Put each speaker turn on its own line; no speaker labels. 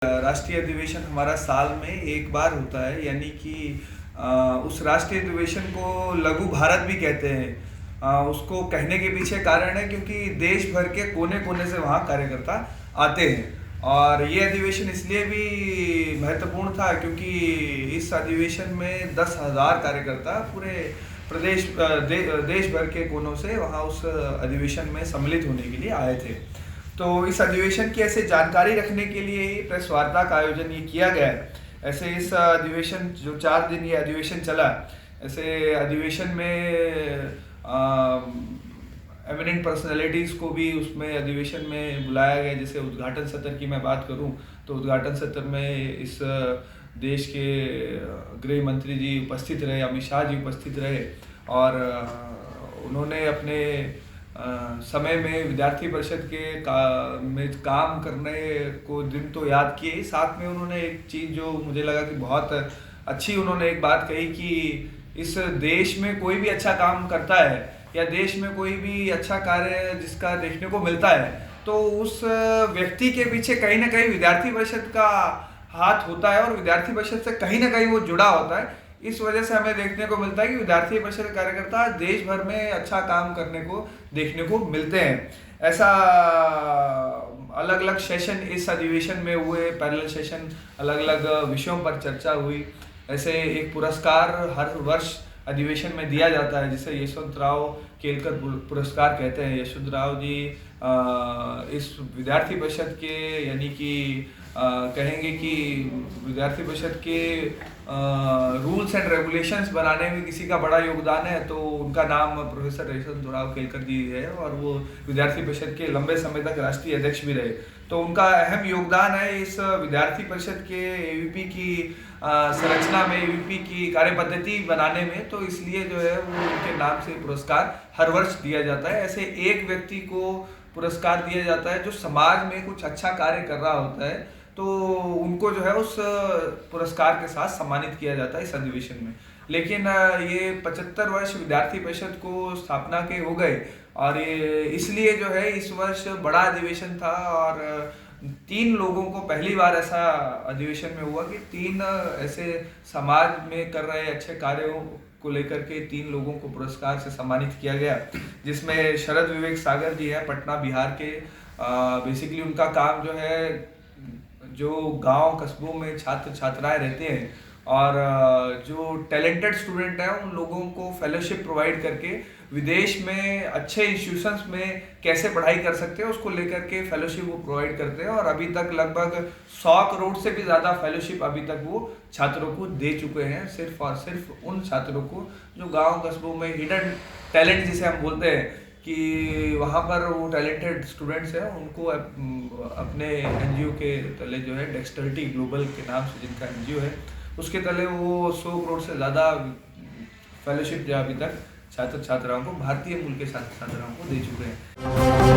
राष्ट्रीय अधिवेशन हमारा साल में एक बार होता है, यानी कि उस राष्ट्रीय अधिवेशन को लघु भारत भी कहते हैं। उसको कहने के पीछे कारण है क्योंकि देश भर के कोने कोने से वहाँ कार्यकर्ता आते हैं। और ये अधिवेशन इसलिए भी महत्वपूर्ण था क्योंकि इस अधिवेशन में 10,000 कार्यकर्ता पूरे देश भर के कोनों से वहाँ उस अधिवेशन में सम्मिलित होने के लिए आए थे। तो इस अधिवेशन की ऐसे जानकारी रखने के लिए ही प्रेस वार्ता का आयोजन ये किया गया है। ऐसे इस अधिवेशन जो 4 दिन ये अधिवेशन चला, ऐसे अधिवेशन में एमिनेंट पर्सनैलिटीज़ को भी उसमें अधिवेशन में बुलाया गया। जैसे उद्घाटन सत्र की मैं बात करूं तो उद्घाटन सत्र में इस देश के गृह मंत्री जी उपस्थित रहे, अमित शाह जी उपस्थित रहे और उन्होंने अपने समय में विद्यार्थी परिषद में काम करने को दिन तो याद किए ही, साथ में उन्होंने एक चीज़ जो मुझे लगा कि बहुत अच्छी उन्होंने एक बात कही कि इस देश में कोई भी अच्छा काम करता है या देश में कोई भी अच्छा कार्य जिसका देखने को मिलता है तो उस व्यक्ति के पीछे कहीं ना कहीं विद्यार्थी परिषद का हाथ होता है और विद्यार्थी परिषद से कहीं ना कहीं वो जुड़ा होता है। इस वजह से हमें देखने को मिलता है कि विद्यार्थी परिषद कार्यकर्ता देश भर में अच्छा काम करने को देखने को मिलते हैं। ऐसा अलग अलग सेशन इस अधिवेशन में हुए, पैरेलल सेशन, अलग अलग विषयों पर चर्चा हुई। ऐसे एक पुरस्कार हर वर्ष अधिवेशन में दिया जाता है जिसे यशवंतराव केलकर पुरस्कार कहते हैं। यशवंतराव जी इस विद्यार्थी परिषद के यानी कि कहेंगे कि विद्यार्थी परिषद के रूल्स एंड रेगुलेशंस बनाने में किसी का बड़ा योगदान है तो उनका नाम प्रोफेसर यशवंतराव केलकर जी है और वो विद्यार्थी परिषद के लंबे समय तक राष्ट्रीय अध्यक्ष भी रहे। तो उनका अहम योगदान है इस विद्यार्थी परिषद के एवीपी की संरचना में, एवीपी की कार्यपद्धति बनाने में। तो इसलिए जो है वो उनके नाम से पुरस्कार हर वर्ष दिया जाता है। ऐसे एक व्यक्ति को पुरस्कार दिया जाता है जो समाज में कुछ अच्छा कार्य कर रहा होता है तो उनको जो है उस पुरस्कार के साथ सम्मानित किया जाता है इस अधिवेशन में। लेकिन ये 75 वर्ष विद्यार्थी परिषद को स्थापना के हो गए और ये इसलिए जो है इस वर्ष बड़ा अधिवेशन था और 3 लोगों को पहली बार ऐसा अधिवेशन में हुआ कि 3 ऐसे समाज में कर रहे अच्छे कार्यों को लेकर के 3 लोगों को पुरस्कार से सम्मानित किया गया, जिसमें शरद विवेक सागर जी है पटना बिहार के। बेसिकली उनका काम जो है जो गांव कस्बों में छात्र छात्राएं रहते हैं और जो टैलेंटेड स्टूडेंट हैं उन लोगों को फेलोशिप प्रोवाइड करके विदेश में अच्छे इंस्टीट्यूशंस में कैसे पढ़ाई कर सकते हैं उसको लेकर के फेलोशिप वो प्रोवाइड करते हैं। और अभी तक लगभग 100 करोड़ से भी ज़्यादा फेलोशिप अभी तक वो छात्रों को दे चुके हैं, सिर्फ और सिर्फ उन छात्रों को जो गाँव कस्बों में हिडन टैलेंट जिसे हम बोलते हैं कि वहाँ पर वो टैलेंटेड स्टूडेंट्स हैं उनको अपने एनजीओ के तले जो है डेक्सटरिटी ग्लोबल के नाम से जिनका एनजीओ है उसके तले वो 100 करोड़ से ज़्यादा फेलोशिप जो अभी तक छात्र छात्राओं को, भारतीय मूल के छात्र छात्राओं को दे चुके हैं।